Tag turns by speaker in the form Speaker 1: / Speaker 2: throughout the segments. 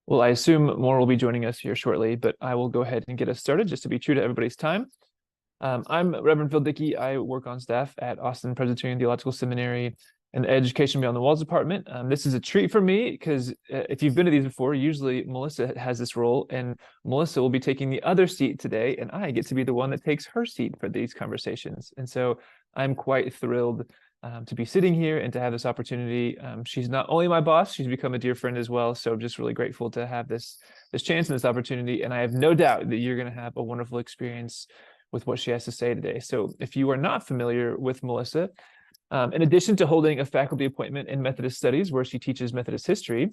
Speaker 1: Well, I assume more will be joining us here shortly, but I will go ahead and get us started just to be true to everybody's time. I'm Reverend Phil Dickey. I work on staff at Austin Presbyterian Theological Seminary and the Education Beyond the Walls department. This is a treat for me because if you've been to these before, usually Melissa has this role, and Melissa will be taking the other seat today, and I get to be the one that takes her seat for these conversations. And so I'm quite thrilled to be sitting here and to have this opportunity. She's not only my boss, she's become a dear friend as well. So just really grateful to have this chance and this opportunity. And I have no doubt that you're going to have a wonderful experience with what she has to say today. So if you are not familiar with Melissa, in addition to holding a faculty appointment in Methodist Studies, where she teaches Methodist history,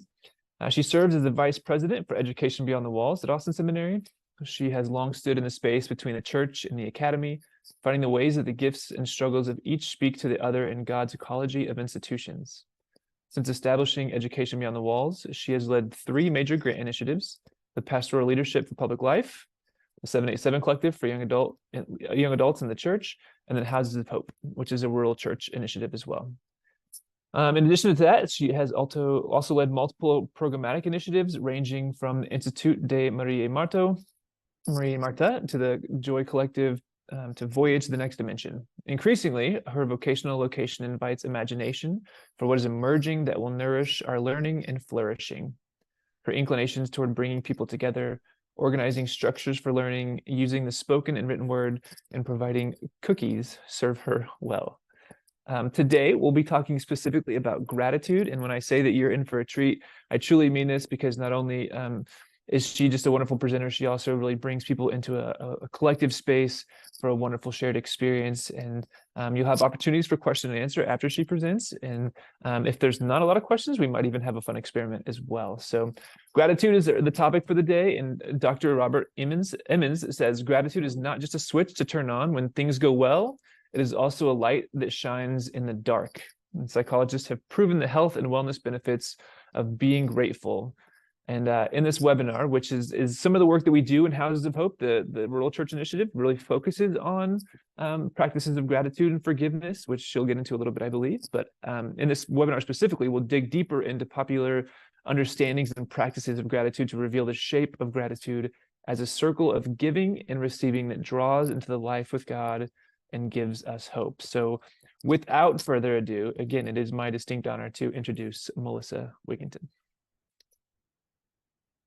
Speaker 1: she serves as the vice president for Education Beyond the Walls at Austin Seminary. She has long stood in the space between the church and the academy, finding the ways that the gifts and struggles of each speak to the other in God's ecology of institutions. Since establishing Education Beyond the Walls, she has led 3 major grant initiatives: the Pastoral Leadership for Public Life, the 787 Collective for young adults in the church, and then Houses of Hope, which is a rural church initiative as well. In addition to that, she has also led multiple programmatic initiatives ranging from the Institut de Marie Marta to the Joy Collective, to Voyage to the Next Dimension. Increasingly, her vocational location invites imagination for what is emerging that will nourish our learning and flourishing. Her inclinations toward bringing people together, organizing structures for learning, using the spoken and written word, and providing cookies serve her well. Today, we'll be talking specifically about gratitude. And when I say that you're in for a treat, I truly mean this, because not only is she just a wonderful presenter, she also really brings people into a collective space for a wonderful shared experience. And you'll have opportunities for question and answer after she presents. And if there's not a lot of questions, we might even have a fun experiment as well. So gratitude is the topic for the day. And Dr. Robert Emmons says, gratitude is not just a switch to turn on when things go well. It is also a light that shines in the dark. And psychologists have proven the health and wellness benefits of being grateful. And in this webinar, which is some of the work that we do in Houses of Hope, the Rural Church Initiative really focuses on practices of gratitude and forgiveness, which she'll get into a little bit, I believe. But in this webinar specifically, we'll dig deeper into popular understandings and practices of gratitude to reveal the shape of gratitude as a circle of giving and receiving that draws into the life with God and gives us hope. So without further ado, again, it is my distinct honor to introduce Melissa Wiginton.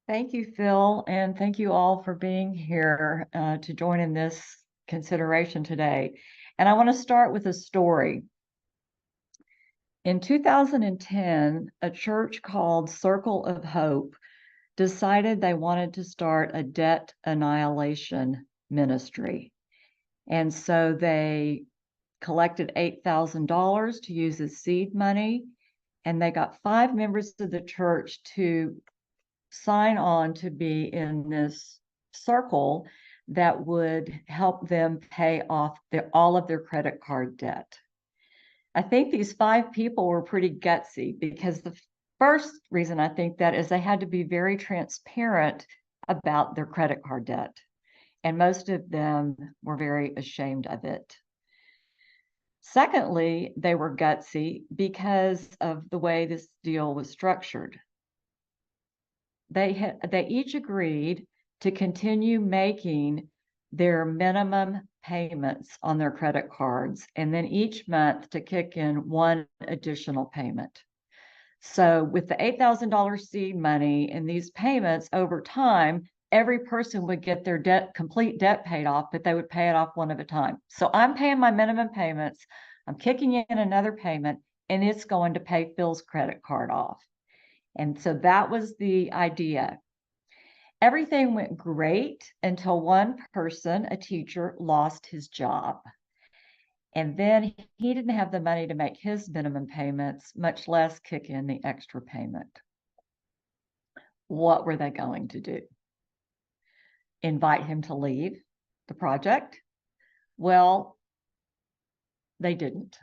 Speaker 2: Thank you, Phil, and thank you all for being here to join in this consideration today. And I want to start with a story. In 2010, a church called Circle of Hope decided they wanted to start a debt annihilation ministry. And so they collected $8,000 to use as seed money, and they got 5 members of the church to sign on to be in this circle that would help them pay off all of their credit card debt. I think these 5 people were pretty gutsy, because the first reason I think that is they had to be very transparent about their credit card debt. And most of them were very ashamed of it. Secondly, they were gutsy because of the way this deal was structured. They each agreed to continue making their minimum payments on their credit cards, and then each month to kick in 1 additional payment. So with the $8,000 seed money and these payments over time, every person would get their complete debt paid off, but they would pay it off one at a time. So I'm paying my minimum payments, I'm kicking in another payment, and it's going to pay Phil's credit card off. And so that was the idea. Everything went great until one person, a teacher, lost his job. And then he didn't have the money to make his minimum payments, much less kick in the extra payment. What were they going to do? Invite him to leave the project? Well, they didn't.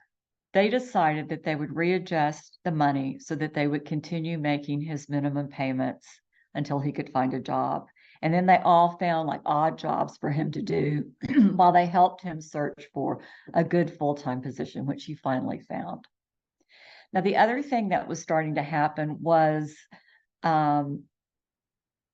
Speaker 2: They decided that they would readjust the money so that they would continue making his minimum payments until he could find a job. And then they all found like odd jobs for him to do while they helped him search for a good full-time position, which he finally found. Now, the other thing that was starting to happen was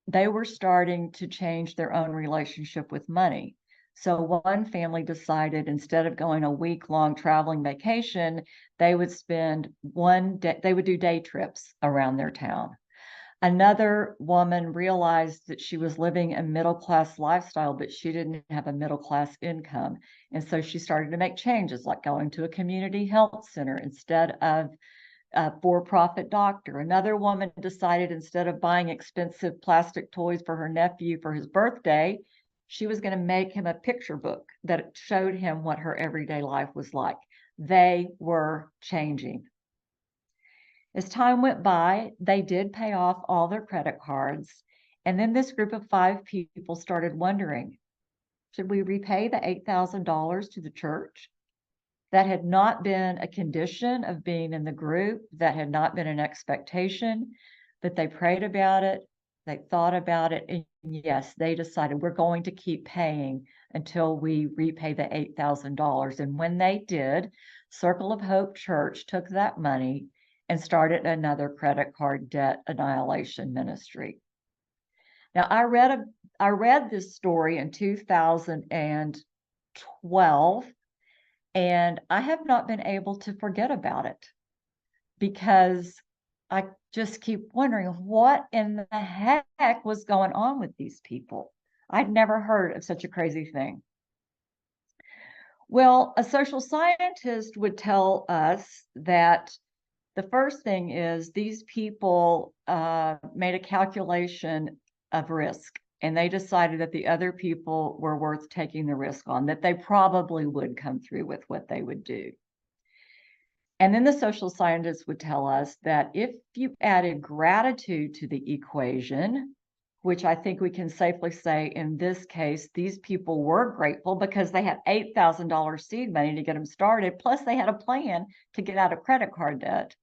Speaker 2: they were starting to change their own relationship with money. So one family decided instead of going a week-long traveling vacation, they would spend one day, they would do day trips around their town. Another woman realized that she was living a middle-class lifestyle, but she didn't have a middle-class income. And so she started to make changes, like going to a community health center instead of a for-profit doctor. Another woman decided instead of buying expensive plastic toys for her nephew for his birthday, she was going to make him a picture book that showed him what her everyday life was like. They were changing. As time went by, they did pay off all their credit cards. And then this group of 5 people started wondering, should we repay the $8,000 to the church? That had not been a condition of being in the group, that had not been an expectation, but they prayed about it, they thought about it, and yes, they decided we're going to keep paying until we repay the $8,000. And when they did, Circle of Hope Church took that money and started another credit card debt annihilation ministry. Now, I read this story in 2012, and I have not been able to forget about it because I just keep wondering what in the heck was going on with these people. I'd never heard of such a crazy thing. Well, a social scientist would tell us that the first thing is these people made a calculation of risk, and they decided that the other people were worth taking the risk on, that they probably would come through with what they would do. And then the social scientists would tell us that if you added gratitude to the equation, which I think we can safely say in this case, these people were grateful because they had $8,000 seed money to get them started, plus they had a plan to get out of credit card debt.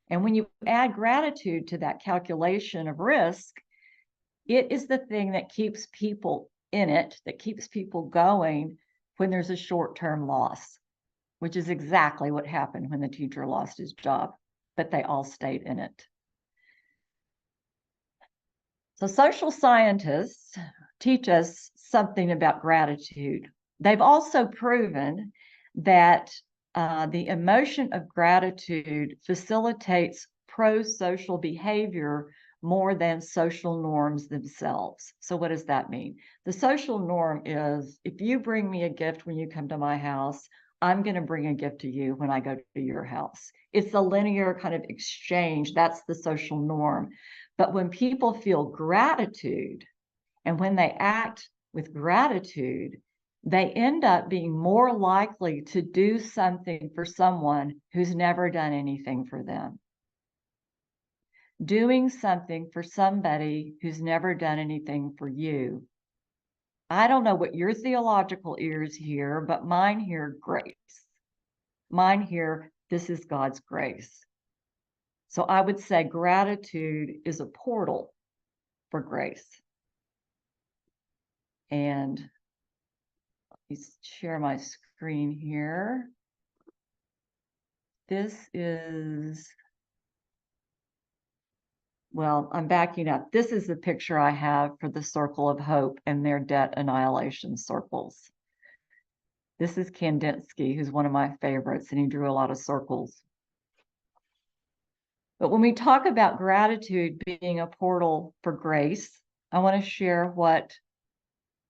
Speaker 2: And when you add gratitude to that calculation of risk, it is the thing that keeps people in it, that keeps people going when there's a short-term loss, which is exactly what happened when the teacher lost his job, but they all stayed in it. So social scientists teach us something about gratitude. They've also proven that the emotion of gratitude facilitates pro-social behavior more than social norms themselves. So what does that mean? The social norm is if you bring me a gift when you come to my house, I'm going to bring a gift to you when I go to your house. It's a linear kind of exchange. That's the social norm. But when people feel gratitude and when they act with gratitude, they end up being more likely to do something for someone who's never done anything for them. Doing something for somebody who's never done anything for you. I don't know what your theological ears hear, but mine hear grace. Mine hear, this is God's grace. So I would say gratitude is a portal for grace. And let me share my screen here. This is, well, I'm backing up. This is the picture I have for the Circle of Hope and their debt annihilation circles. This is Kandinsky, who's one of my favorites, and he drew a lot of circles. But when we talk about gratitude being a portal for grace, I want to share what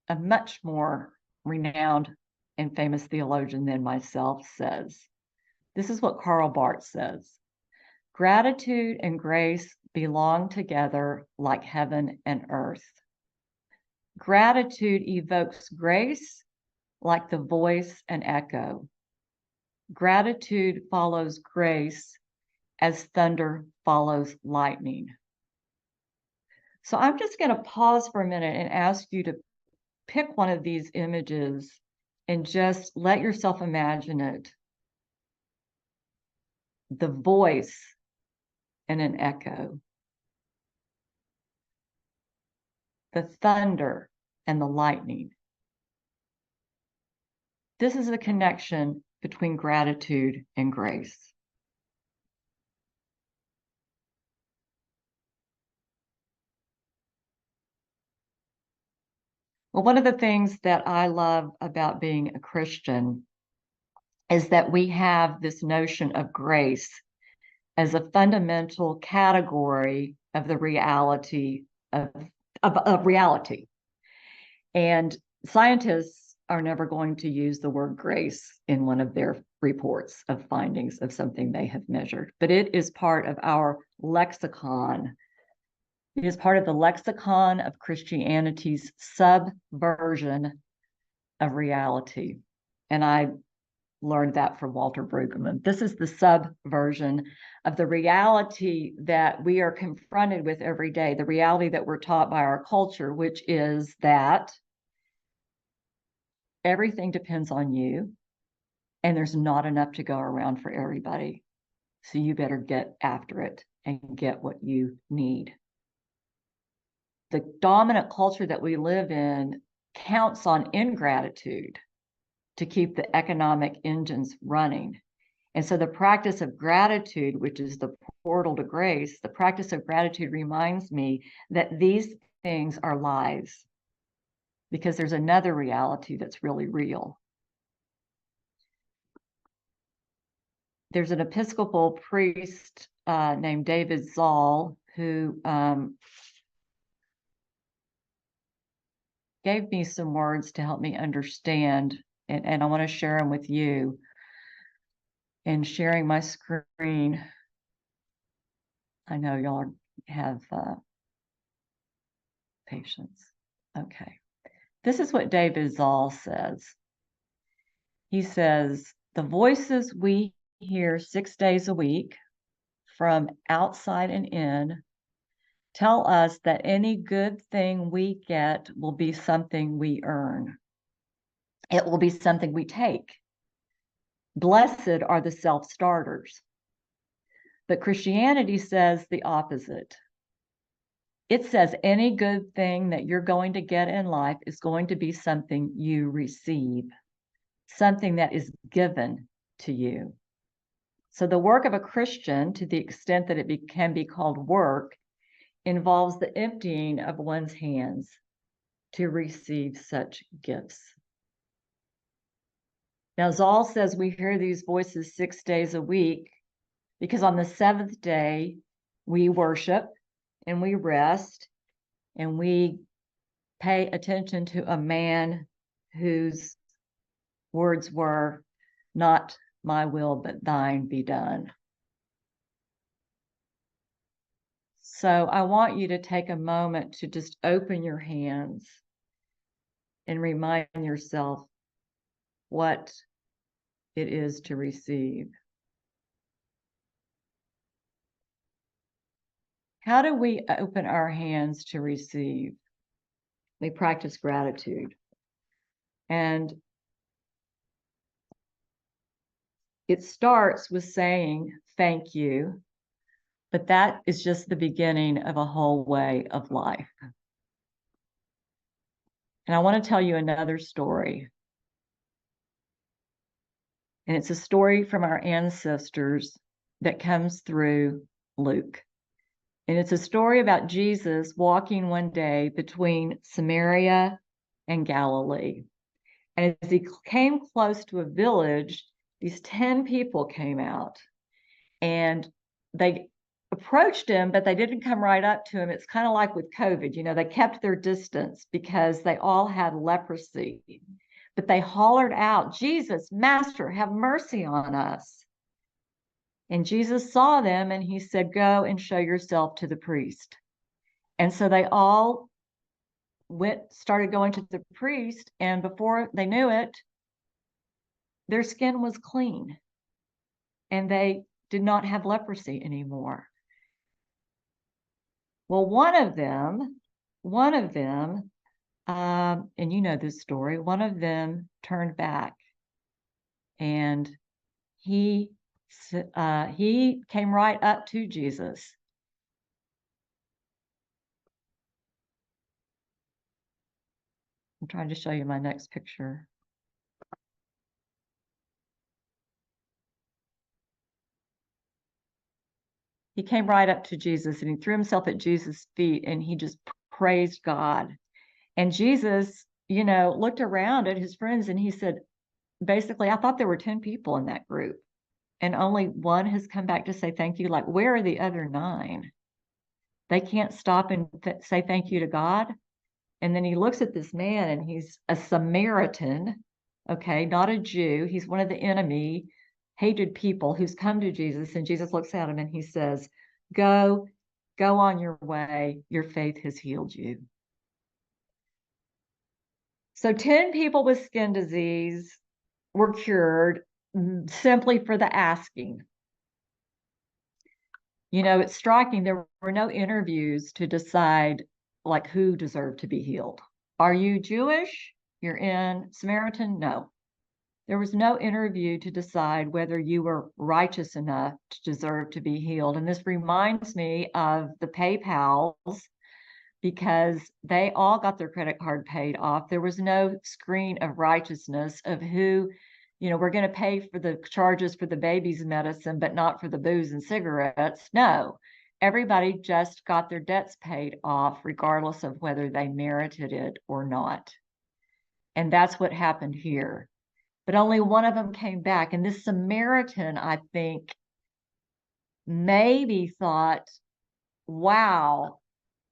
Speaker 2: a much more renowned and famous theologian than myself says. This is what Karl Barth says. Gratitude and grace belong together like heaven and earth. Gratitude evokes grace like the voice and echo. Gratitude follows grace as thunder follows lightning. So I'm just going to pause for a minute and ask you to pick one of these images and just let yourself imagine it. The voice and an echo. The thunder and the lightning. This is a connection between gratitude and grace. Well, one of the things that I love about being a Christian is that we have this notion of grace as a fundamental category of the reality of reality. And scientists are never going to use the word grace in one of their reports of findings of something they have measured, but it is part of our lexicon. It is part of the lexicon of Christianity's subversion of reality. And I learned that from Walter Brueggemann. This is the subversion of the reality that we are confronted with every day, the reality that we're taught by our culture, which is that everything depends on you and there's not enough to go around for everybody. So you better get after it and get what you need. The dominant culture that we live in counts on ingratitude to keep the economic engines running. And so the practice of gratitude, which is the portal to grace, the practice of gratitude reminds me that these things are lies because there's another reality that's really real. There's an Episcopal priest named David Zoll who gave me some words to help me understand, and I want to share them with you. And sharing my screen, I know y'all have patience. Okay. This is what David Zoll says. He says, the voices we hear 6 days a week from outside and in tell us that any good thing we get will be something we earn. It will be something we take. Blessed are the self-starters. But Christianity says the opposite. It says any good thing that you're going to get in life is going to be something you receive, something that is given to you. So the work of a Christian, to the extent that it can be called work, involves the emptying of one's hands to receive such gifts. Now, Zoll says we hear these voices 6 days a week because on the seventh day, we worship and we rest and we pay attention to a man whose words were, not my will, but thine be done. So I want you to take a moment to just open your hands and remind yourself what it is to receive. How do we open our hands to receive? We practice gratitude. And it starts with saying thank you, but that is just the beginning of a whole way of life. And I want to tell you another story. And it's a story from our ancestors that comes through Luke. And it's a story about Jesus walking one day between Samaria and Galilee. And as he came close to a village, these 10 people came out and they approached him, but they didn't come right up to him. It's kind of like with COVID, they kept their distance because they all had leprosy. But they hollered out, Jesus, Master, have mercy on us. And Jesus saw them and he said, go and show yourself to the priest. And so they all started going to the priest, and before they knew it, their skin was clean and they did not have leprosy anymore. Well, one of them, and you know this story, one of them turned back and he came right up to Jesus. I'm trying to show you my next picture. He came right up to Jesus and he threw himself at Jesus' feet and he just praised God. And Jesus looked around at his friends and he said, basically, I thought there were 10 people in that group and only one has come back to say thank you. Like, where are the other 9? They can't stop and say thank you to God. And then he looks at this man and he's a Samaritan, okay, not a Jew. He's one of the enemy, hated people who's come to Jesus. And Jesus looks at him and he says, go on your way. Your faith has healed you. So 10 people with skin disease were cured simply for the asking. It's striking. There were no interviews to decide like who deserved to be healed. Are you Jewish? You're in Samaritan? No. There was no interview to decide whether you were righteous enough to deserve to be healed. And this reminds me of the PayPals, because they all got their credit card paid off. There was no screen of righteousness of who, we're going to pay for the charges for the baby's medicine, but not for the booze and cigarettes. No, everybody just got their debts paid off, regardless of whether they merited it or not. And that's what happened here. But only one of them came back. And this Samaritan, I think, maybe thought, wow,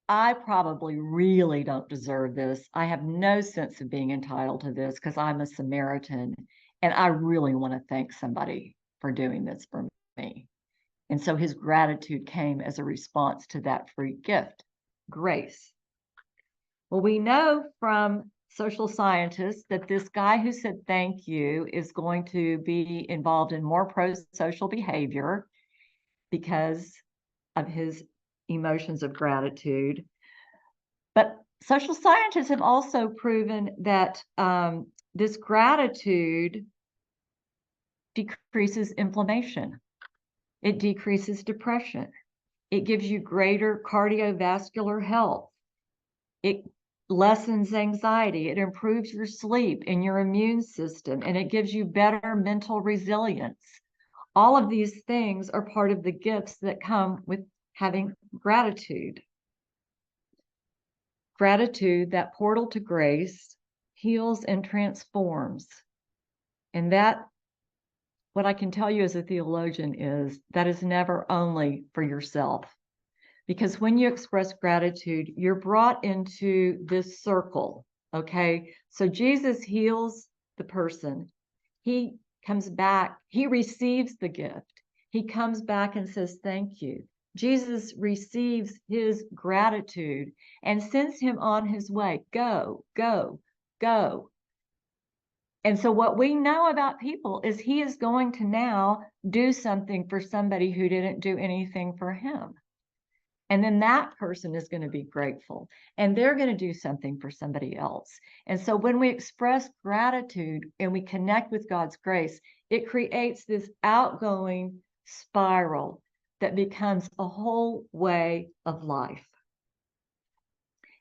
Speaker 2: I probably really don't deserve this. I have no sense of being entitled to this because I'm a Samaritan and I really want to thank somebody for doing this for me. And so his gratitude came as a response to that free gift, grace. Well, we know from social scientists that this guy who said thank you is going to be involved in more pro-social behavior because of his emotions of gratitude. But social scientists have also proven that this gratitude decreases inflammation. It decreases depression. It gives you greater cardiovascular health. It lessens anxiety. It improves your sleep and your immune system, and it gives you better mental resilience. All of these things are part of the gifts that come with having gratitude. Gratitude, that portal to grace, heals and transforms. And that, what I can tell you as a theologian, is that is never only for yourself. Because when you express gratitude, you're brought into this circle, okay? So Jesus heals the person. He comes back, he receives the gift. He comes back and says, thank you. Jesus receives his gratitude and sends him on his way. Go, go, go. And so what we know about people is he is going to now do something for somebody who didn't do anything for him. And then that person is going to be grateful and they're going to do something for somebody else. And so when we express gratitude and we connect with God's grace, it creates this outgoing spiral that becomes a whole way of life.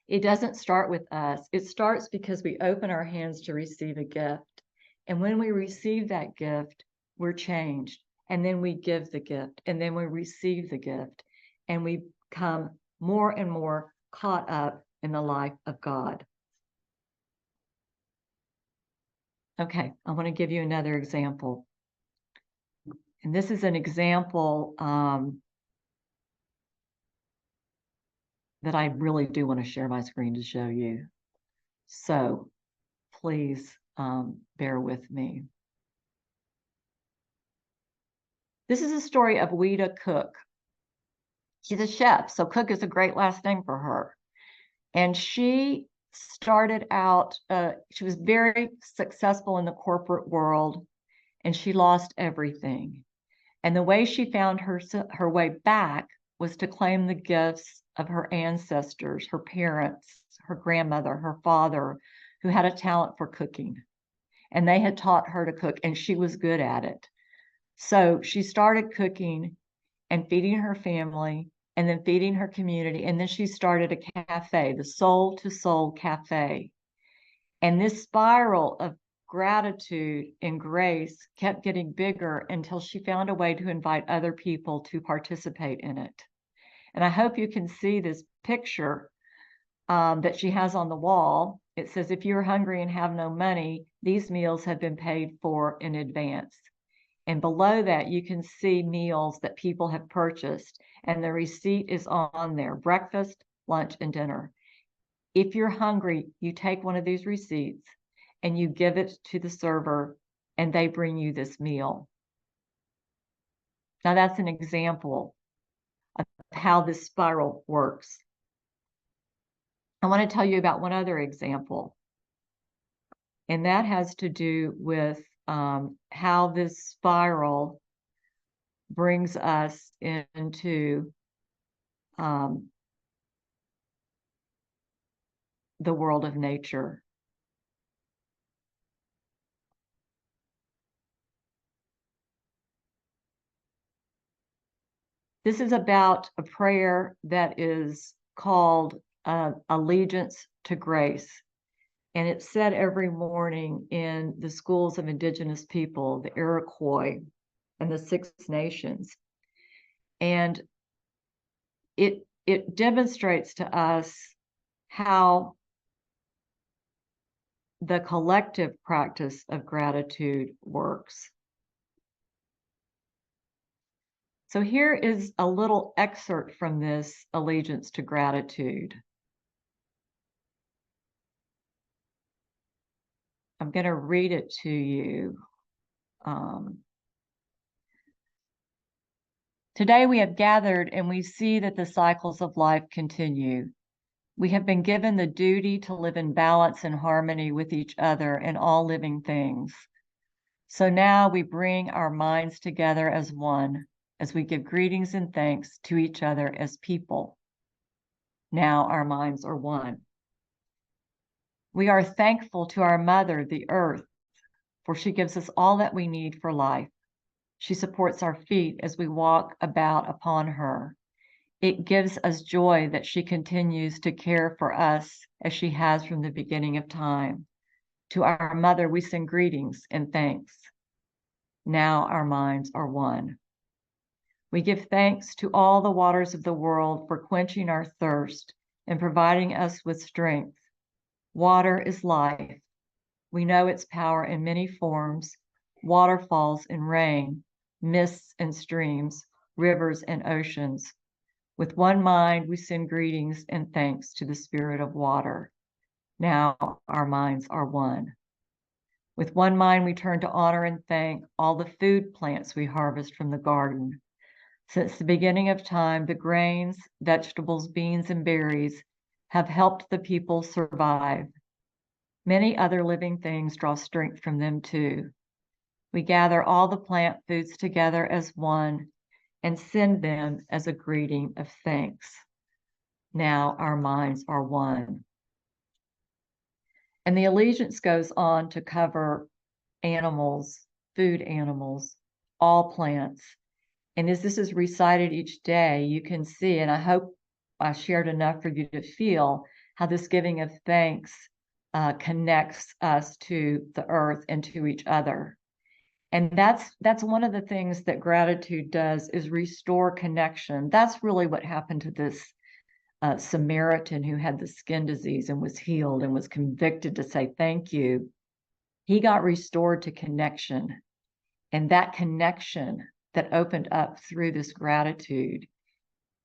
Speaker 2: It doesn't start with us. It starts because we open our hands to receive a gift. And when we receive that gift, we're changed. And then we give the gift, and then we receive the gift, and we become more and more caught up in the life of God. Okay, I want to give you another example. And this is an example that I really do want to share my screen to show you. So please bear with me. This is a story of Wida Cook. She's a chef, so Cook is a great last name for her. And she started out, she was very successful in the corporate world, and she lost everything. And the way she found her way back was to claim the gifts of her ancestors, her parents, her grandmother, her father, who had a talent for cooking. And they had taught her to cook, and she was good at it. So she started cooking and feeding her family, and then feeding her community. And then she started a cafe, the Soul to Soul Cafe. And this spiral of gratitude and grace kept getting bigger until she found a way to invite other people to participate in it. And I hope you can see this picture that she has on the wall. It says, if you're hungry and have no money, these meals have been paid for in advance. And below that, you can see meals that people have purchased, and the receipt is on there: breakfast, lunch, and dinner. If you're hungry, you take one of these receipts and you give it to the server, and they bring you this meal. Now, that's an example of how this spiral works. I want to tell you about one other example, and that has to do with how this spiral brings us into the world of nature. This is about a prayer that is called Allegiance to Grace. And it's said every morning in the schools of Indigenous people, the Iroquois and the Six Nations. And it demonstrates to us how the collective practice of gratitude works. So here is a little excerpt from this Allegiance to Gratitude. I'm going to read it to you. Today we have gathered and we see that the cycles of life continue. We have been given the duty to live in balance and harmony with each other and all living things. So now we bring our minds together as one, as we give greetings and thanks to each other as people. Now our minds are one. We are thankful to our mother, the earth, for she gives us all that we need for life. She supports our feet as we walk about upon her. It gives us joy that she continues to care for us as she has from the beginning of time. To our mother, we send greetings and thanks. Now our minds are one. We give thanks to all the waters of the world for quenching our thirst and providing us with strength. Water is life. We know its power in many forms: waterfalls and rain, mists and streams, rivers and oceans. With one mind, we send greetings and thanks to the spirit of water. Now our minds are one. With one mind, we turn to honor and thank all the food plants we harvest from the garden. Since the beginning of time, the grains, vegetables, beans, and berries have helped the people survive. Many other living things draw strength from them too. We gather all the plant foods together as one and send them as a greeting of thanks. Now our minds are one. And the allegiance goes on to cover animals, food animals, all plants. And as this is recited each day, you can see, and I hope I shared enough for you to feel how this giving of thanks connects us to the earth and to each other. And that's one of the things that gratitude does, is restore connection. That's really what happened to this Samaritan who had the skin disease and was healed and was convicted to say thank you. He got restored to connection. And that connection that opened up through this gratitude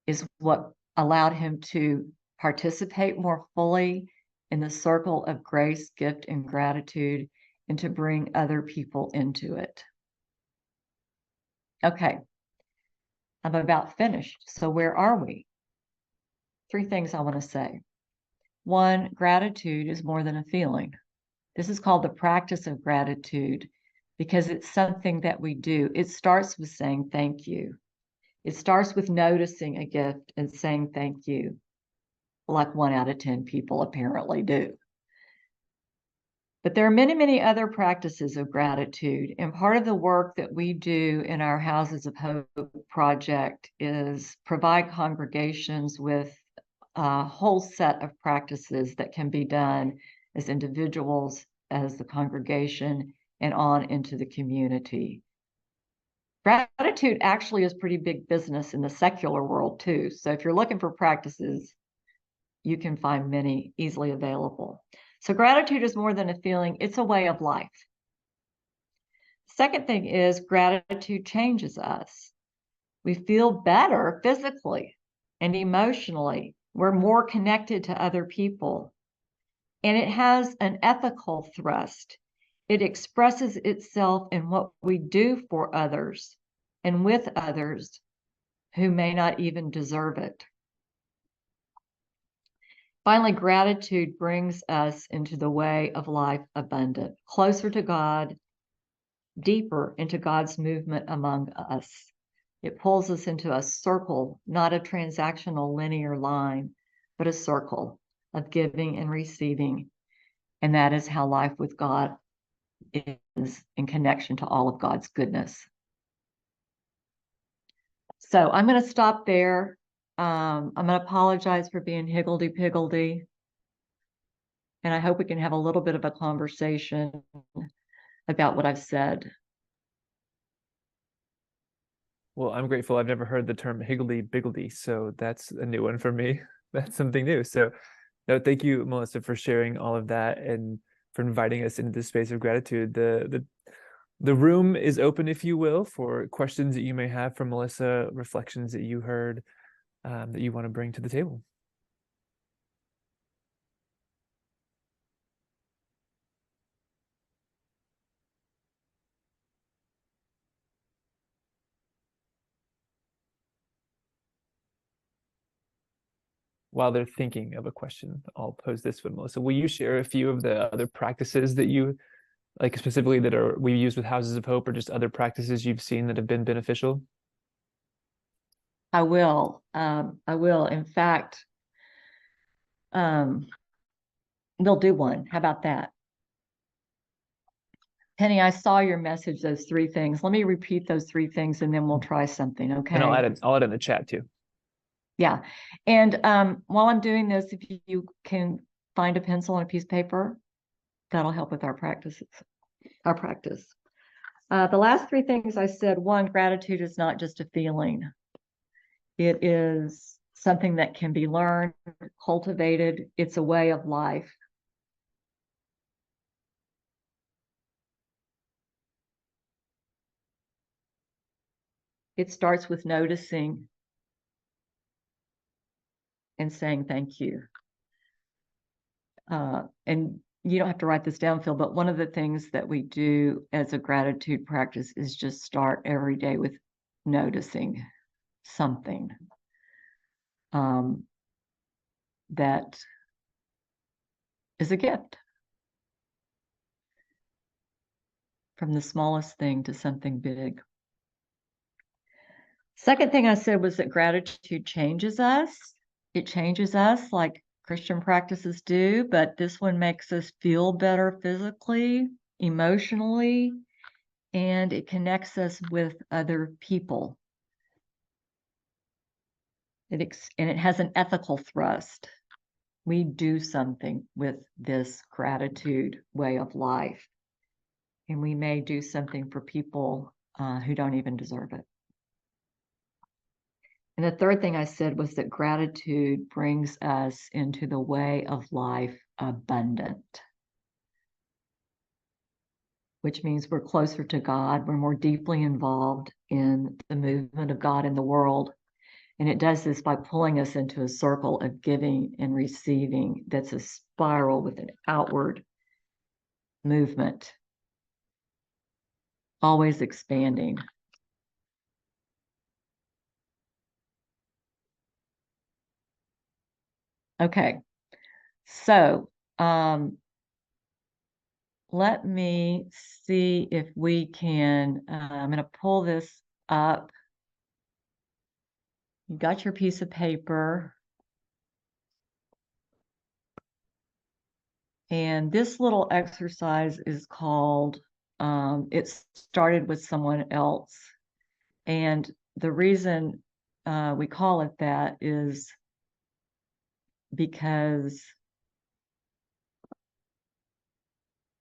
Speaker 2: is what allowed him to participate more fully in the circle of grace, gift, and gratitude, and to bring other people into it. Okay, I'm about finished. So where are we? 3 things I want to say. 1, gratitude is more than a feeling. This is called the practice of gratitude because it's something that we do. It starts with saying thank you. It starts with noticing a gift and saying thank you, like 1 out of 10 people apparently do. But there are many, many other practices of gratitude. And part of the work that we do in our Houses of Hope project is provide congregations with a whole set of practices that can be done as individuals, as the congregation, and on into the community. Gratitude actually is pretty big business in the secular world too. So if you're looking for practices, you can find many easily available. So gratitude is more than a feeling, it's a way of life. Second thing is gratitude changes us. We feel better physically and emotionally. We're more connected to other people. And it has an ethical thrust. It expresses itself in what we do for others and with others who may not even deserve it. Finally, gratitude brings us into the way of life abundant, closer to God, deeper into God's movement among us. It pulls us into a circle, not a transactional linear line, but a circle of giving and receiving. And that is how life with God is in connection to all of God's goodness. So I'm going to stop there. I'm going to apologize for being higgledy-piggledy. And I hope we can have a little bit of a conversation about what I've said.
Speaker 1: Well, I'm grateful. I've never heard the term higgledy-piggledy, so that's a new one for me. That's something new. So, no, thank you, Melissa, for sharing all of that and for inviting us into this space of gratitude. The room is open, if you will, for questions that you may have from Melissa, reflections that you heard that you want to bring to the table. While they're thinking of a question, I'll pose this one, Melissa. Will you share a few of the other practices that you like, specifically that are we use with Houses of Hope, or just other practices you've seen that have been beneficial?
Speaker 2: I will. I will. In fact, we'll do one. How about that? Penny, I saw your message, those three things. Let me repeat those three things and then we'll try something, okay?
Speaker 1: And I'll add in the chat too.
Speaker 2: Yeah. And while I'm doing this, if you can find a pencil and a piece of paper, that'll help with our practice. The last three things I said, one, gratitude is not just a feeling. It is something that can be learned, cultivated. It's a way of life. It starts with noticing and saying thank you. And you don't have to write this down, Phil, but one of the things that we do as a gratitude practice is just start every day with noticing something that is a gift. From the smallest thing to something big. Second thing I said was that gratitude changes us. It changes us like Christian practices do, but this one makes us feel better physically, emotionally, and it connects us with other people. And it has an ethical thrust. We do something with this gratitude way of life. And we may do something for people who don't even deserve it. And the third thing I said was that gratitude brings us into the way of life abundant, which means we're closer to God. We're more deeply involved in the movement of God in the world. And it does this by pulling us into a circle of giving and receiving that's a spiral with an outward movement, always expanding. Okay, so let me see if we can, I'm going to pull this up. You got your piece of paper. And this little exercise is called, it started with someone else. And the reason we call it that is because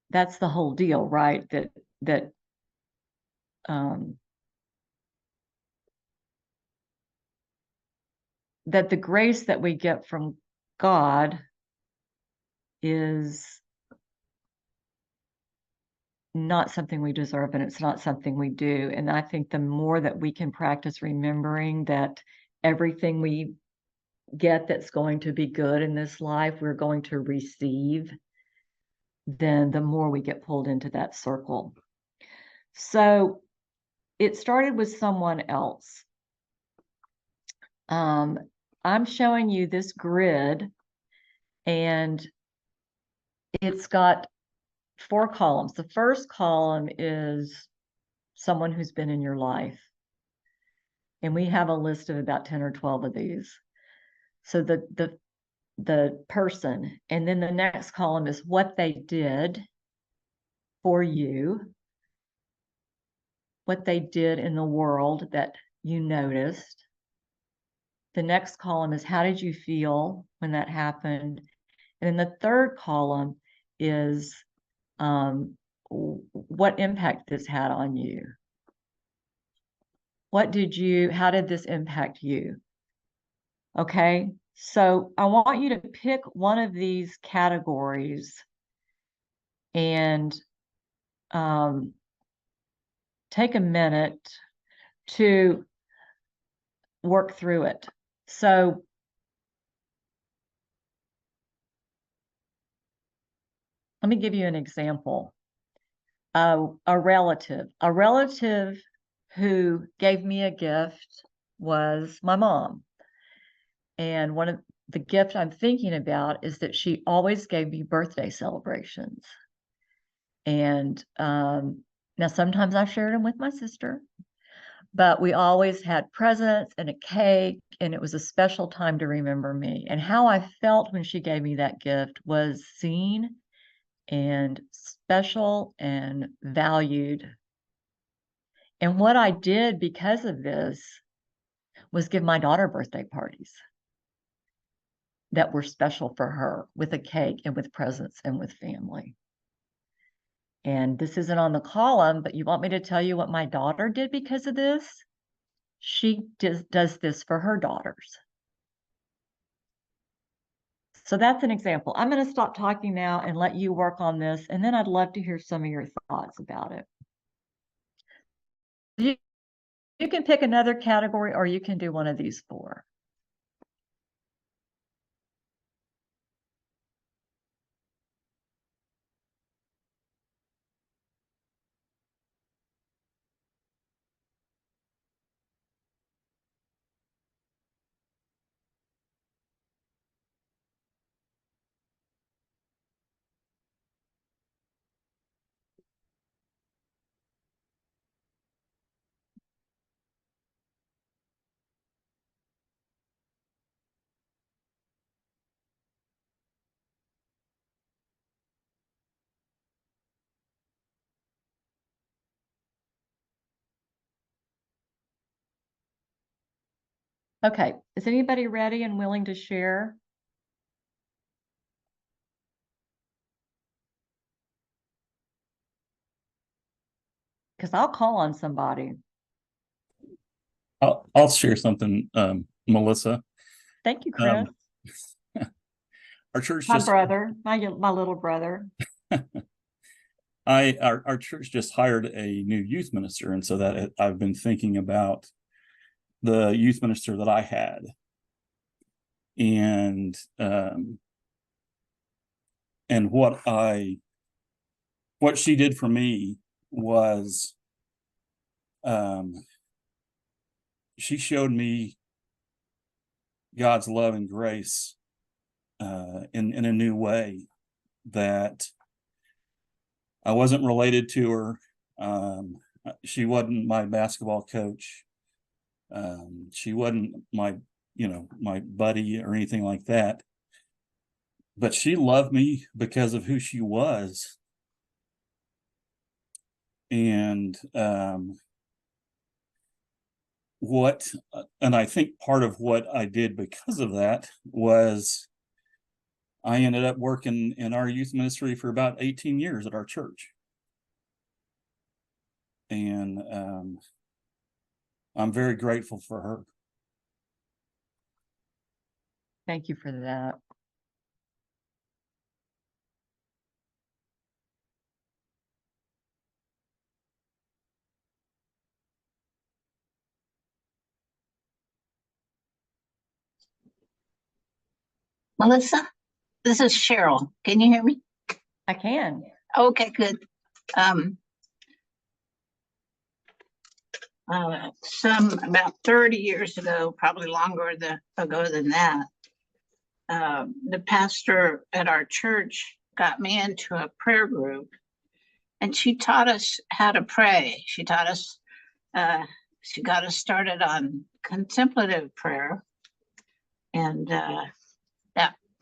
Speaker 2: that's the whole deal, right? That the grace that we get from God is not something we deserve, and it's not something we do. And I think the more that we can practice remembering that everything we get that's going to be good in this life, we're going to receive, then the more we get pulled into that circle. So it started with someone else. I'm showing you this grid, and it's got 4 columns. The first column is someone who's been in your life. And we have a list of about 10 or 12 of these. So the person, and then the next column is what they did for you, what they did in the world that you noticed. The next column is how did you feel when that happened? And then the third column is what impact this had on you. How did this impact you? Okay, so I want you to pick one of these categories and take a minute to work through it. So let me give you an example. A relative who gave me a gift was my mom. And one of the gifts I'm thinking about is that she always gave me birthday celebrations. And now sometimes I shared them with my sister, but we always had presents and a cake, and it was a special time to remember me. And how I felt when she gave me that gift was seen and special and valued. And what I did because of this was give my daughter birthday parties that were special for her, with a cake and with presents and with family. And this isn't on the column, but you want me to tell you what my daughter did because of this? She does this for her daughters. So that's an example. I'm going to stop talking now and let you work on this, and then I'd love to hear some of your thoughts about it. You can pick another category, or you can do one of these 4. Okay, is anybody ready and willing to share? Because I'll call on somebody.
Speaker 3: I'll share something, Melissa.
Speaker 2: Thank you, Chris.
Speaker 3: Our church
Speaker 2: My brother, my little brother.
Speaker 3: Our church just hired a new youth minister, and so that I've been thinking about the youth minister that I had, and what she did for me was, she showed me God's love and grace in a new way, that I wasn't related to her. She wasn't my basketball coach. She wasn't my buddy or anything like that. But she loved me because of who she was. And I think part of what I did because of that was I ended up working in our youth ministry for about 18 years at our church. And I'm very grateful for her.
Speaker 2: Thank you for that.
Speaker 4: Melissa, this is Cheryl. Can you hear me?
Speaker 2: I can.
Speaker 4: Okay, good. Some about 30 years ago, probably longer ago than that, the pastor at our church got me into a prayer group, and she taught us how to pray. She taught us, she got us started on contemplative prayer, and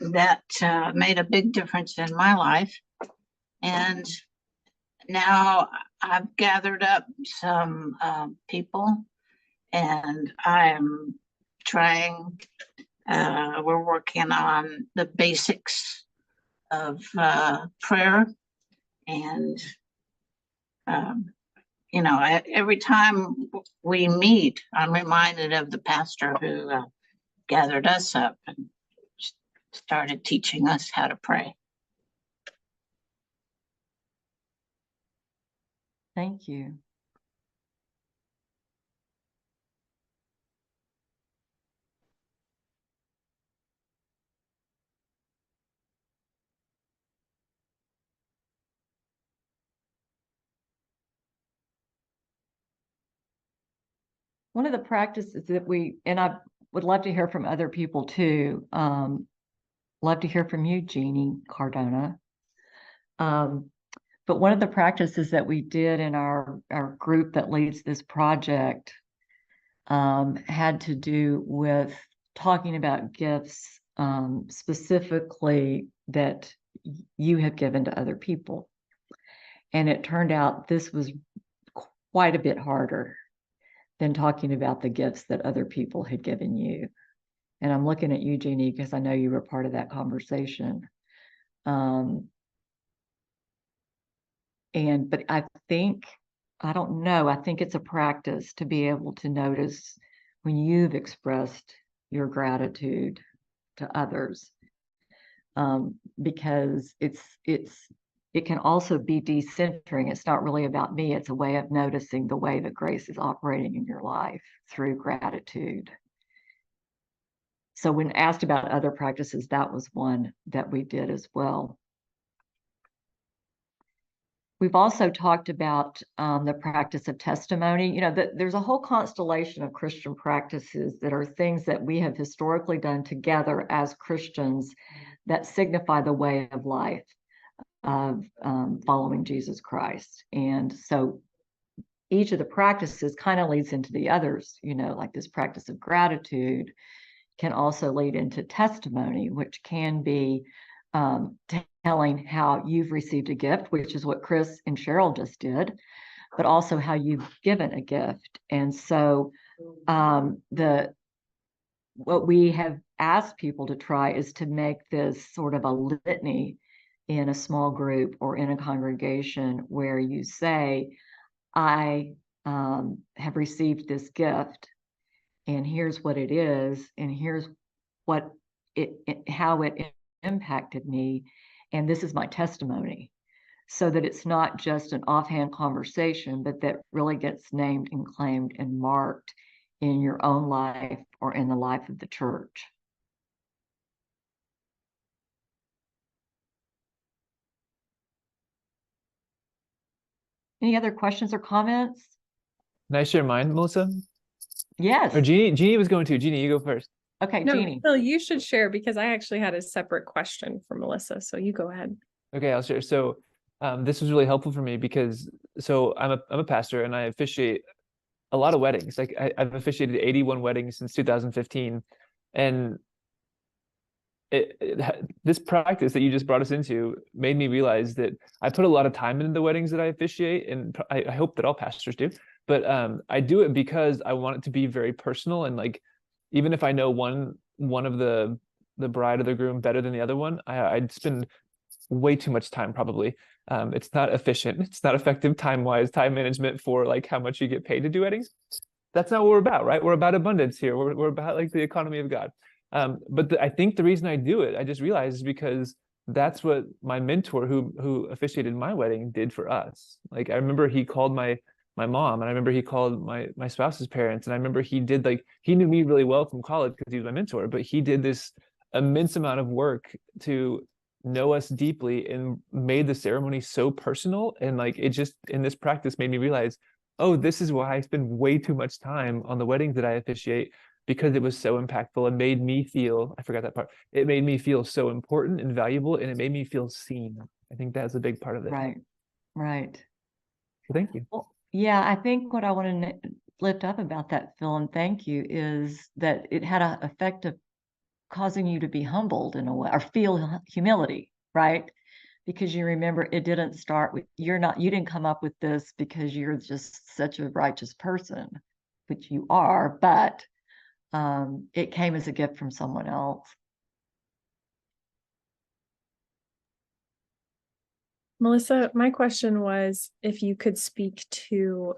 Speaker 4: that made a big difference in my life. And now I've gathered up some people, and I'm trying, we're working on the basics of prayer. And, you know, every time we meet, I'm reminded of the pastor who gathered us up and started teaching us how to pray.
Speaker 2: Thank you. One of the practices that and I would love to hear from other people too. Love to hear from you, Jeannie Cardona. But one of the practices that we did in our group that leads this project had to do with talking about gifts specifically that you have given to other people. And it turned out this was quite a bit harder than talking about the gifts that other people had given you. And I'm looking at you, Jeannie, because I know you were part of that conversation. But I think, I don't know, I think it's a practice to be able to notice when you've expressed your gratitude to others, because it can also be decentering. It's not really about me. It's a way of noticing the way that grace is operating in your life through gratitude. So when asked about other practices, that was one that we did as well. We've also talked about the practice of testimony. You know, there's a whole constellation of Christian practices that are things that we have historically done together as Christians that signify the way of life of following Jesus Christ. And so each of the practices kind of leads into the others, you know, like this practice of gratitude can also lead into testimony, which can be telling how you've received a gift, which is what Chris and Cheryl just did, but also how you've given a gift. And so what we have asked people to try is to make this sort of a litany in a small group or in a congregation where you say, I have received this gift, and here's what it is, and here's what how it impacted me, and this is my testimony, so that it's not just an offhand conversation, but that really gets named and claimed and marked in your own life or in the life of the church. Any other questions or comments?
Speaker 1: Can I share mine, Melissa?
Speaker 2: Yes.
Speaker 1: Or Jeannie was going to. Jeannie, you go first.
Speaker 2: Okay,
Speaker 5: No,
Speaker 2: Jeannie.
Speaker 5: Phil, you should share because I actually had a separate question for Melissa. So you go ahead.
Speaker 1: Okay, I'll share. So this was really helpful for me because I'm a pastor and I officiate a lot of weddings. Like I've officiated 81 weddings since 2015, and this practice that you just brought us into made me realize that I put a lot of time into the weddings that I officiate, and I hope that all pastors do. But I do it because I want it to be very personal, and like even if I know one of the bride or the groom better than the other one, I'd spend way too much time probably. It's not efficient. It's not effective time-wise, time management for like how much you get paid to do weddings. That's not what we're about, right? We're about abundance here. We're about like the economy of God. But I think the reason I do it, I just realized, is because that's what my mentor who officiated my wedding did for us. Like I remember he called my mom, and I remember he called my spouse's parents, and I remember he did, like, he knew me really well from college because he was my mentor, but he did this immense amount of work to know us deeply and made the ceremony so personal. And like, it just, in this practice, made me realize, oh, this is why I spend way too much time on the weddings that I officiate, because it was so impactful and made me feel, I forgot that part, it made me feel so important and valuable, and it made me feel seen. I think that's a big part of it.
Speaker 2: Right.
Speaker 1: So thank you.
Speaker 2: Well, yeah, I think what I want to lift up about that, Phil, and thank you, is that it had an effect of causing you to be humbled in a way, or feel humility, right? Because you remember, it didn't start with, you didn't come up with this because you're just such a righteous person, which you are, but it came as a gift from someone else.
Speaker 5: Melissa, my question was if you could speak to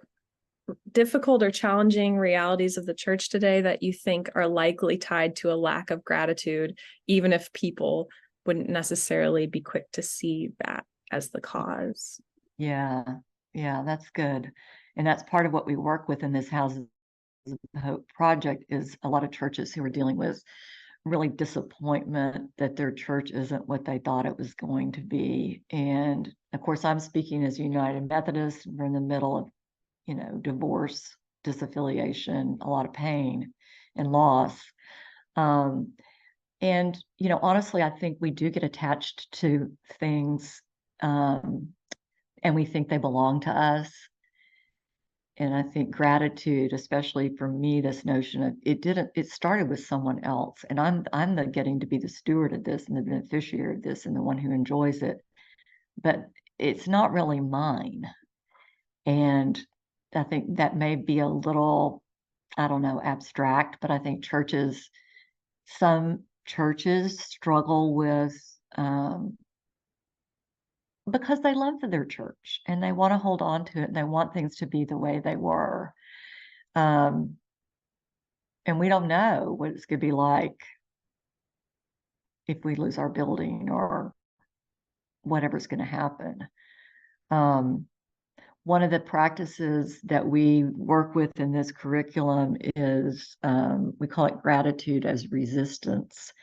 Speaker 5: difficult or challenging realities of the church today that you think are likely tied to a lack of gratitude, even if people wouldn't necessarily be quick to see that as the cause.
Speaker 2: Yeah, that's good. And that's part of what we work with in this Houses of Hope project, is a lot of churches who are dealing with really disappointment that their church isn't what they thought it was going to be. And of course, I'm speaking as United Methodist. We're in the middle of, divorce, disaffiliation, a lot of pain and loss. And, honestly, I think we do get attached to things, and we think they belong to us. And I think gratitude, especially for me, this notion of it started with someone else. And I'm the getting to be the steward of this and the beneficiary of this and the one who enjoys it. But it's not really mine. And I think that may be a little, I don't know, abstract, but I think some churches struggle with, because they love their church and they want to hold on to it and they want things to be the way they were. And we don't know what it's going to be like if we lose our building or whatever's going to happen. One of the practices that we work with in this curriculum is, we call it gratitude as resistance.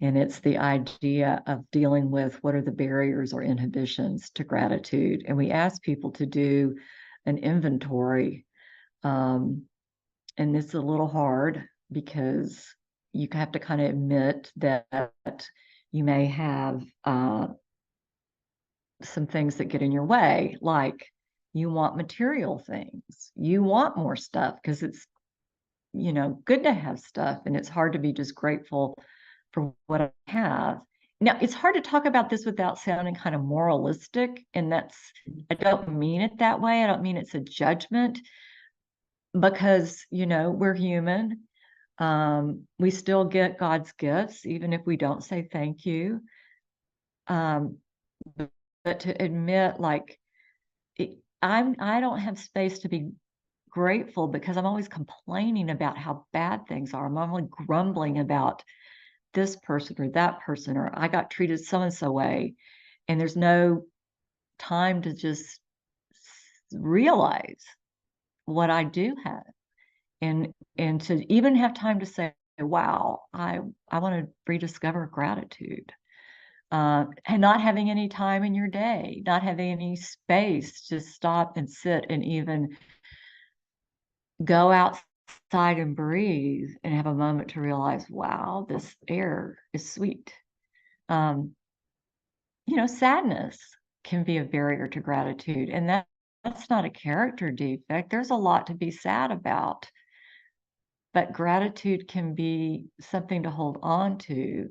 Speaker 2: And it's the idea of dealing with what are the barriers or inhibitions to gratitude. And we ask people to do an inventory. And it's a little hard because you have to kind of admit that you may have some things that get in your way, like you want material things, you want more stuff because it's, good to have stuff, and it's hard to be just grateful for what I have. Now, it's hard to talk about this without sounding kind of moralistic, and I don't mean it that way. I don't mean it's a judgment, because, we're human. We still get God's gifts, even if we don't say thank you. But to admit, like, I don't have space to be grateful because I'm always complaining about how bad things are. I'm only grumbling about this person or that person, or I got treated so-and-so way. And there's no time to just realize what I do have. And to even have time to say, wow, I want to rediscover gratitude. And not having any time in your day, not having any space to stop and sit and even go outside and breathe and have a moment to realize, wow, this air is sweet. Sadness can be a barrier to gratitude, and that's not a character defect. There's a lot to be sad about, but gratitude can be something to hold on to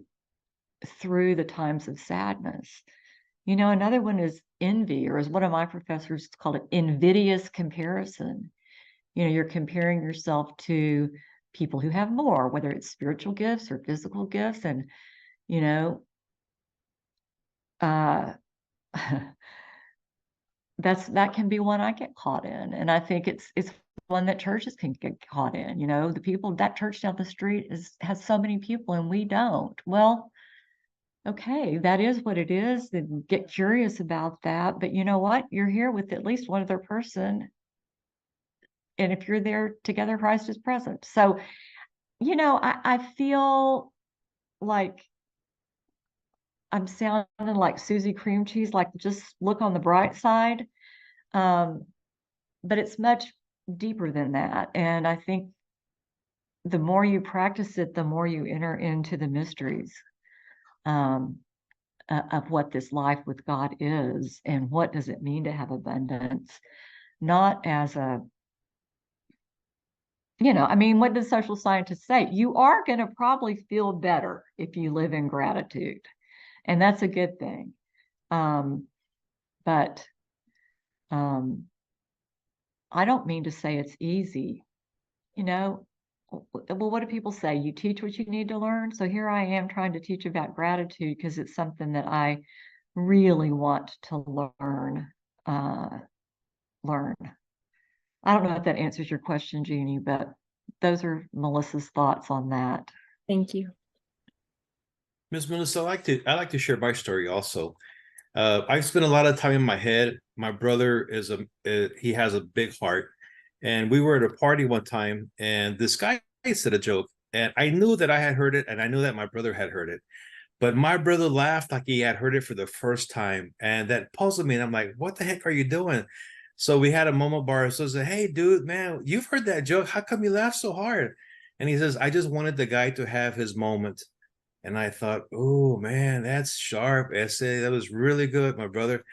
Speaker 2: through the times of sadness. Another one is envy, or as one of my professors called it, invidious comparison. You're comparing yourself to people who have more, whether it's spiritual gifts or physical gifts. And, that can be one I get caught in. And I think it's one that churches can get caught in. The people, that church down the street has so many people and we don't. Well, okay, that is what it is. Then get curious about that. But you know what? You're here with at least one other person. And if you're there together, Christ is present. So, I feel like I'm sounding like Susie Cream Cheese, like just look on the bright side. But it's much deeper than that. And I think the more you practice it, the more you enter into the mysteries of what this life with God is and what does it mean to have abundance, not as a, I mean, what does social scientists say? You are going to probably feel better if you live in gratitude, and that's a good thing. But I don't mean to say it's easy. Well, what do people say? You teach what you need to learn. So here I am trying to teach about gratitude because it's something that I really want to learn. I don't know if that answers your question, Jeannie, but those are Melissa's thoughts on that.
Speaker 5: Thank you.
Speaker 6: Ms. Melissa, I like to share my story also. I spent a lot of time in my head. My brother he has a big heart, and we were at a party one time, and this guy said a joke, and I knew that I had heard it, and I knew that my brother had heard it, but my brother laughed like he had heard it for the first time, and that puzzled me. And I'm like, "What the heck are you doing?" So we had a moment bar. So I said, "Hey, dude, man, you've heard that joke. How come you laugh so hard?" And he says, "I just wanted the guy to have his moment." And I thought, oh man, that's sharp essay. That was really good, my brother.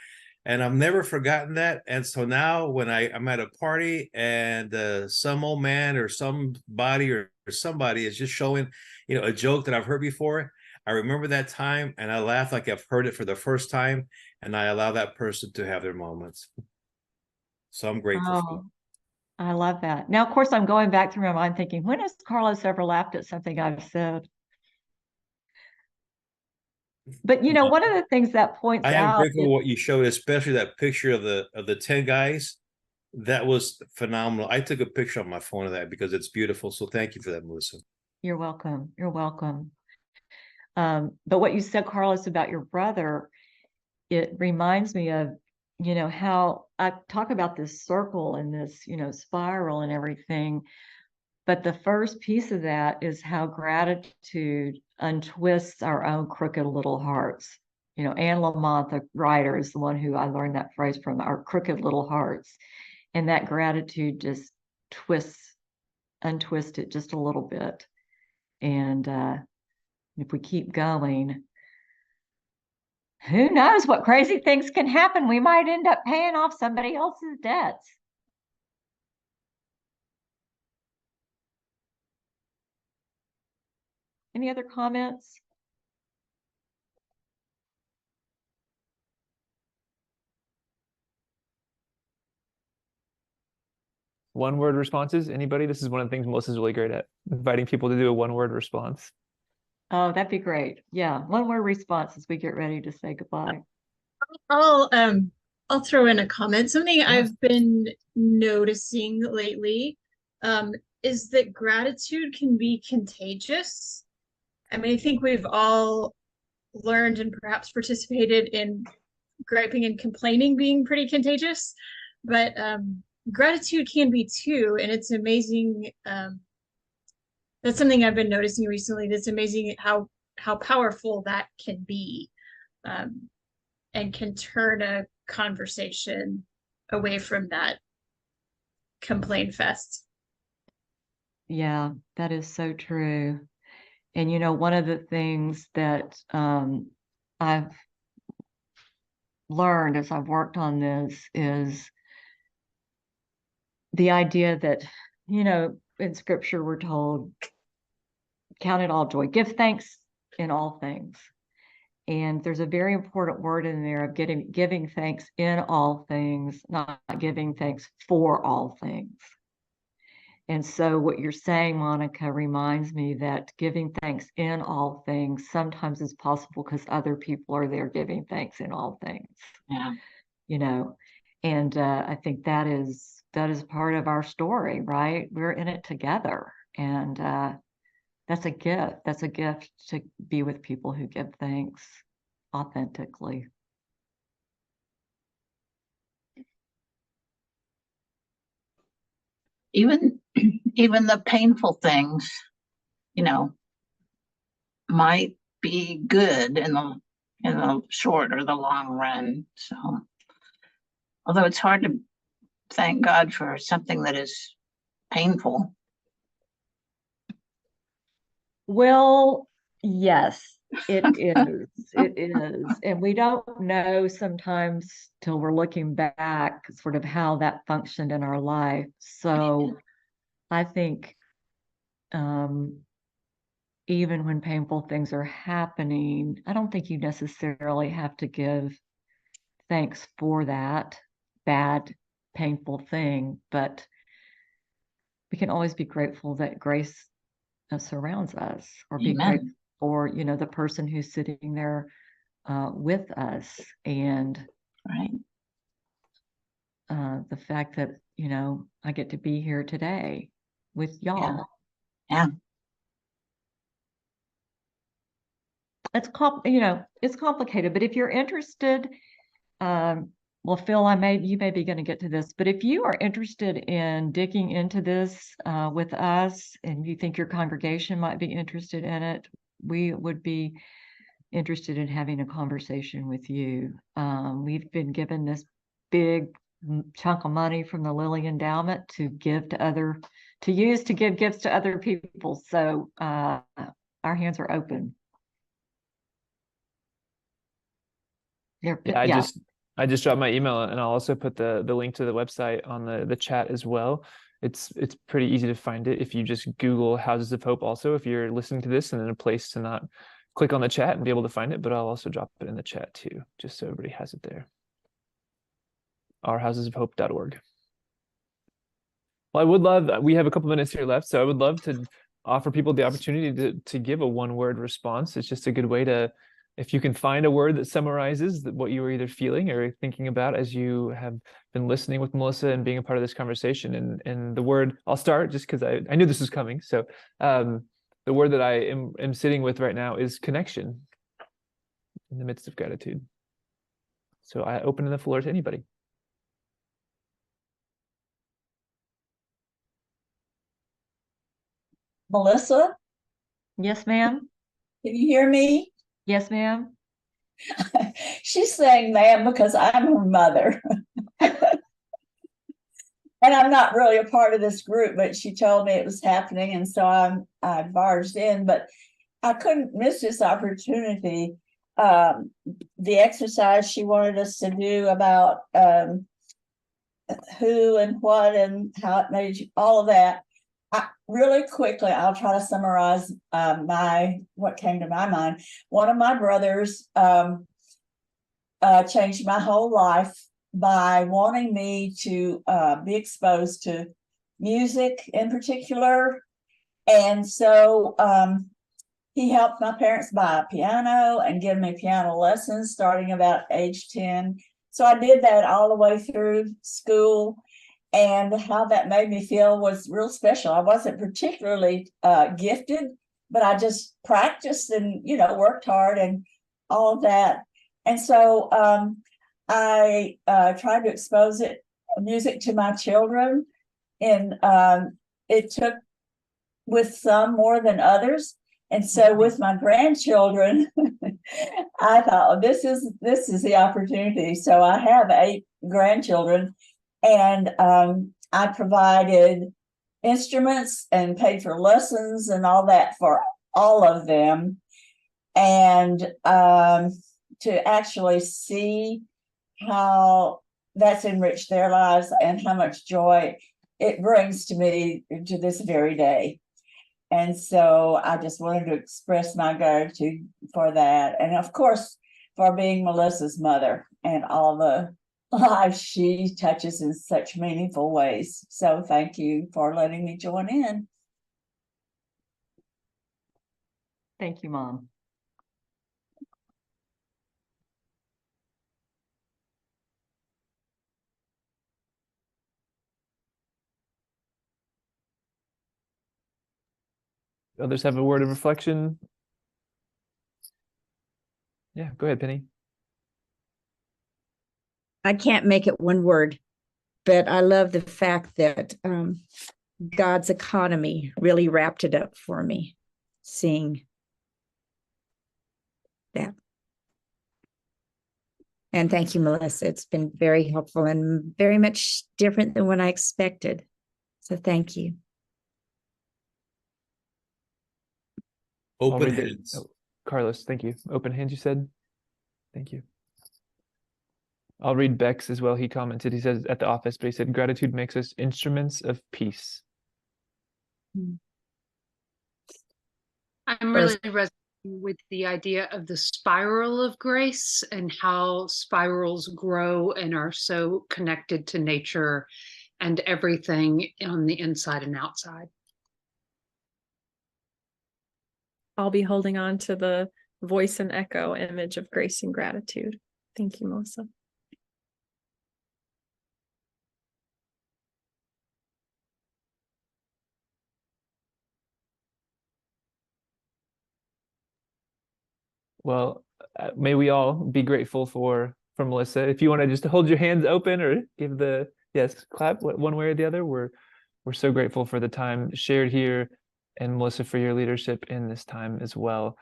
Speaker 6: And I've never forgotten that. And so now when I'm at a party and some old man or somebody or somebody is just showing, a joke that I've heard before, I remember that time and I laugh like I've heard it for the first time, and I allow that person to have their moments. So I'm grateful for that.
Speaker 2: I love that. Now, of course, I'm going back through my mind thinking, when has Carlos ever laughed at something I've said? But one of the things that points
Speaker 6: I am
Speaker 2: out
Speaker 6: grateful for what you showed, especially that picture of the 10 guys. That was phenomenal. I took a picture on my phone of that because it's beautiful. So thank you for that, Melissa.
Speaker 2: You're welcome. You're welcome. But what you said, Carlos, about your brother, it reminds me of, how I talk about this circle and this, spiral and everything. But the first piece of that is how gratitude untwists our own crooked little hearts. Anne Lamott, the writer, is the one who I learned that phrase from, our crooked little hearts. And that gratitude just untwist it just a little bit. And if we keep going, who knows what crazy things can happen? We might end up paying off somebody else's debts. Any other comments?
Speaker 1: One-word responses. Anybody? This is one of the things Melissa's really great at, inviting people to do a one-word response.
Speaker 2: Oh, that'd be great. Yeah, one-word response as we get ready to say goodbye.
Speaker 7: I'll throw in a comment. Something I've been noticing lately is that gratitude can be contagious. I mean, I think we've all learned and perhaps participated in griping and complaining being pretty contagious, but gratitude can be too, and it's amazing. That's something I've been noticing recently. That's amazing how powerful that can be, and can turn a conversation away from that complaint fest.
Speaker 2: Yeah, that is so true. And one of the things that I've learned as I've worked on this is the idea that, in scripture we're told, count it all joy, give thanks in all things. And there's a very important word in there of giving thanks in all things, not giving thanks for all things. And so what you're saying, Monica, reminds me that giving thanks in all things sometimes is possible because other people are there giving thanks in all things.
Speaker 4: Yeah.
Speaker 2: And I think that is part of our story, right? We're in it together. And that's a gift. That's a gift to be with people who give thanks authentically.
Speaker 4: Even the painful things, might be good in the in the short or the long run. So, although it's hard to thank God for something that is painful.
Speaker 2: Well, yes, it is. It is. And we don't know sometimes till we're looking back sort of how that functioned in our life. So I think even when painful things are happening, I don't think you necessarily have to give thanks for that bad, painful thing, but we can always be grateful that grace surrounds us, or be
Speaker 4: Amen.
Speaker 2: grateful for, the person who's sitting there with us, and
Speaker 4: Right.
Speaker 2: the fact that, I get to be here today with y'all.
Speaker 4: Yeah.
Speaker 2: It's it's complicated, but if you're interested, well, Phil, you may be going to get to this, but if you are interested in digging into this with us, and you think your congregation might be interested in it, we would be interested in having a conversation with you. We've been given this big chunk of money from the Lilly Endowment to give to give gifts to other people. So our hands are open.
Speaker 1: Yeah, I just dropped my email, and I'll also put the link to the website on the chat as well. It's pretty easy to find it if you just Google Houses of Hope. Also, if you're listening to this and in a place to not click on the chat and be able to find it, but I'll also drop it in the chat too, just so everybody has it there. ourhousesofhope.org. Well, I would love, we have a couple minutes here left, so I would love to offer people the opportunity to give a one-word response. It's just a good way to, if you can find a word that summarizes what you were either feeling or thinking about as you have been listening with Melissa and being a part of this conversation. And the word, I'll start just because I knew this was coming. So the word that I am sitting with right now is connection in the midst of gratitude. So I open the floor to anybody.
Speaker 8: Melissa,
Speaker 2: Yes, ma'am.
Speaker 8: can you hear me?
Speaker 2: Yes, ma'am.
Speaker 8: She's saying ma'am because I'm her mother. And I'm not really a part of this group, but she told me it was happening, and so I barged in. But I couldn't miss this opportunity. The exercise she wanted us to do about who and what and how it made you, all of that. Really quickly, I'll try to summarize what came to my mind. One of my brothers changed my whole life by wanting me to be exposed to music in particular. And so he helped my parents buy a piano and give me piano lessons starting about age 10. So I did that all the way through school. And how that made me feel was real special. I wasn't particularly gifted, but I just practiced and, worked hard and all of that. And so I tried to expose music to my children. And it took with some more than others. And so with my grandchildren, I thought, this is the opportunity. So I have 8 grandchildren. And I provided instruments and paid for lessons and all that for all of them. And to actually see how that's enriched their lives and how much joy it brings to me to this very day. And so I just wanted to express my gratitude for that. And of course, for being Melissa's mother and all the lives she touches in such meaningful ways. So thank you for letting me join in.
Speaker 2: Thank you, Mom.
Speaker 1: Others have a word of reflection? Yeah, go ahead, Penny.
Speaker 9: I can't make it one word, but I love the fact that God's economy really wrapped it up for me, seeing that. And thank you, Melissa. It's been very helpful and very much different than what I expected. So thank you.
Speaker 1: I'll
Speaker 6: Open
Speaker 1: read the-
Speaker 6: hands.
Speaker 1: oh, Carlos, thank you. Open hands, you said? Thank you. I'll read Beck's as well. He commented, he says at the office, but he said, gratitude makes us instruments of peace.
Speaker 10: I'm really resonating with the idea of the spiral of grace and how spirals grow and are so connected to nature and everything on the inside and outside.
Speaker 5: I'll be holding on to the voice and echo image of grace and gratitude. Thank you, Melissa.
Speaker 1: Well, may we all be grateful for Melissa. If you want to just hold your hands open or give the clap one way or the other, we're so grateful for the time shared here, and Melissa for your leadership in this time as well.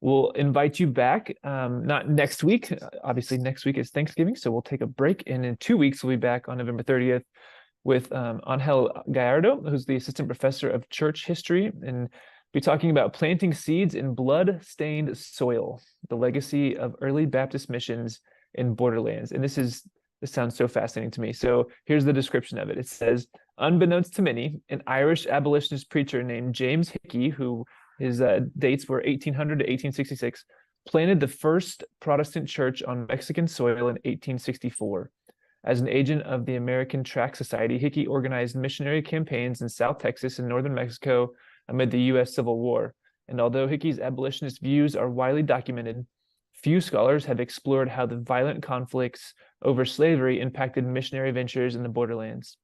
Speaker 1: We'll invite you back, not next week. Obviously, next week is Thanksgiving, so we'll take a break, and in 2 weeks we'll be back on November 30th with Angel Gallardo, who's the assistant professor of church history, and be talking about planting seeds in blood-stained soil, the legacy of early Baptist missions in borderlands. And this sounds so fascinating to me. So here's the description of it. It says, unbeknownst to many, an Irish abolitionist preacher named James Hickey, who his dates were 1800 to 1866, planted the first Protestant church on Mexican soil in 1864. As an agent of the American Tract Society, Hickey organized missionary campaigns in South Texas and northern Mexico amid the U.S. Civil War. And although Hickey's abolitionist views are widely documented, few scholars have explored how the violent conflicts over slavery impacted missionary ventures in the borderlands.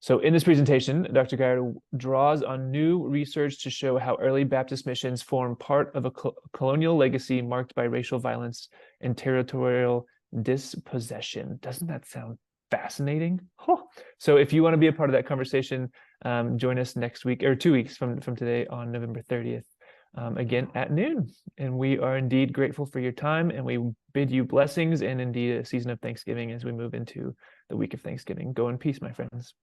Speaker 1: So in this presentation, Dr. Gallardo draws on new research to show how early Baptist missions form part of a colonial legacy marked by racial violence and territorial dispossession. Doesn't that sound fascinating? Oh. So if you want to be a part of that conversation, join us next week or 2 weeks from today on November 30th, again at noon. And we are indeed grateful for your time, and we bid you blessings and indeed a season of Thanksgiving as we move into the week of Thanksgiving. Go in peace, my friends.